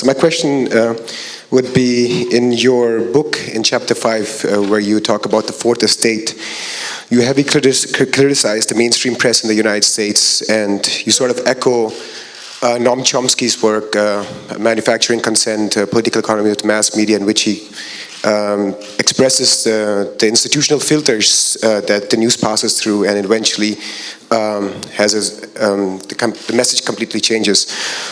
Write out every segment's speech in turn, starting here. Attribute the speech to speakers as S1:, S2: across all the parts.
S1: So my question would be, in your book, in chapter 5, where you talk about the fourth estate, you heavily criticize the mainstream press in the United States, and you sort of echo Noam Chomsky's work, Manufacturing Consent, Political Economy with Mass Media, in which he expresses the institutional filters that the news passes through, and eventually the message completely changes.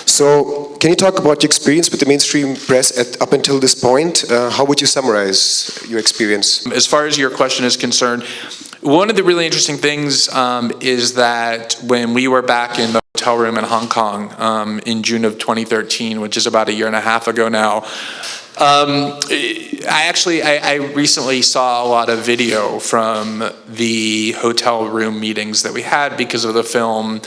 S1: So can you talk about your experience with the mainstream press up until this point? How would you summarize your experience?
S2: As far as your question is concerned, one of the really interesting things is that when we were back in the hotel room in Hong Kong in June of 2013, which is about a year and a half ago now, I recently saw a lot of video from the hotel room meetings that we had because of the film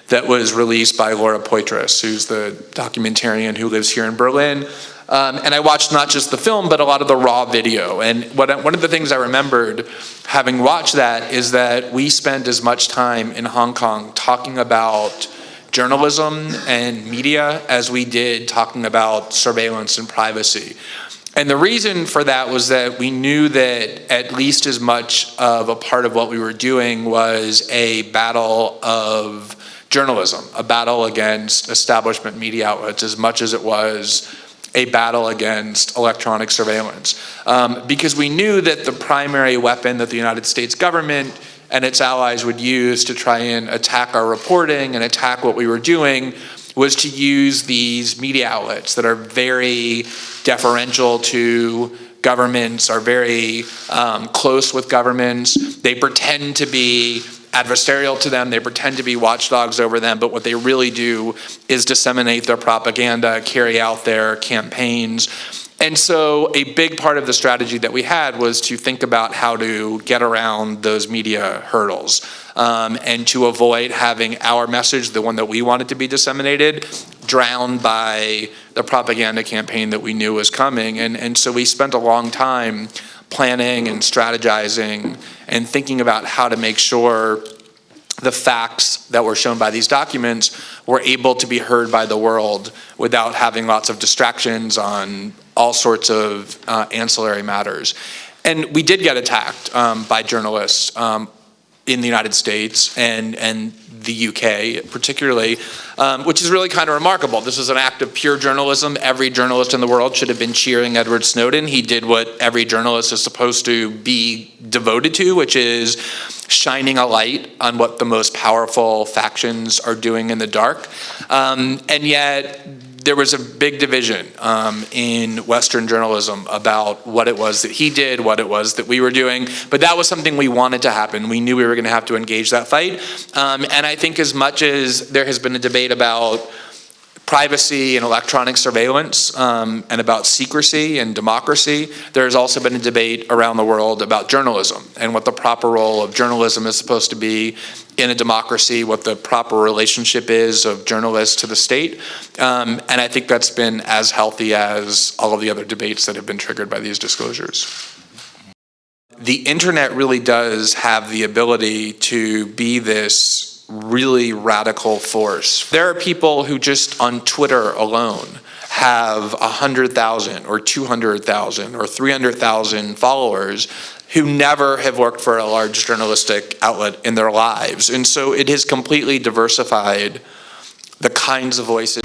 S2: that was released by Laura Poitras, who's the documentarian who lives here in Berlin. And I watched not just the film, but a lot of the raw video. And one of the things I remembered having watched that is that we spent as much time in Hong Kong talking about journalism and media as we did talking about surveillance and privacy. And the reason for that was that we knew that at least as much of a part of what we were doing was a battle of journalism, a battle against establishment media outlets, as much as it was a battle against electronic surveillance. Because we knew that the primary weapon that the United States government and its allies would use to try and attack our reporting and attack what we were doing was to use these media outlets that are very deferential to governments, are very close with governments. They pretend to be adversarial to them, they pretend to be watchdogs over them, but what they really do is disseminate their propaganda, carry out their campaigns. And so a big part of the strategy that we had was to think about how to get around those media hurdles and to avoid having our message, the one that we wanted to be disseminated, drowned by the propaganda campaign that we knew was coming. And so we spent a long time planning and strategizing and thinking about how to make sure the facts that were shown by these documents were able to be heard by the world without having lots of distractions on all sorts of ancillary matters. And we did get attacked by journalists in the United States and the UK particularly, which is really kind of remarkable. This is an act of pure journalism. Every journalist in the world should have been cheering Edward Snowden. He did what every journalist is supposed to be devoted to, which is shining a light on what the most powerful factions are doing in the dark. And yet, there was a big division in Western journalism about what it was that he did, what it was that we were doing. But that was something we wanted to happen. We knew we were going to have to engage that fight. And I think as much as there has been a debate about privacy and electronic surveillance and about secrecy and democracy, there's also been a debate around the world about journalism and what the proper role of journalism is supposed to be in a democracy, what the proper relationship is of journalists to the state. And I think that's been as healthy as all of the other debates that have been triggered by these disclosures. The internet really does have the ability to be this really radical force. There are people who just on Twitter alone have 100,000 or 200,000 or 300,000 followers who never have worked for a large journalistic outlet in their lives. And so it has completely diversified the kinds of voices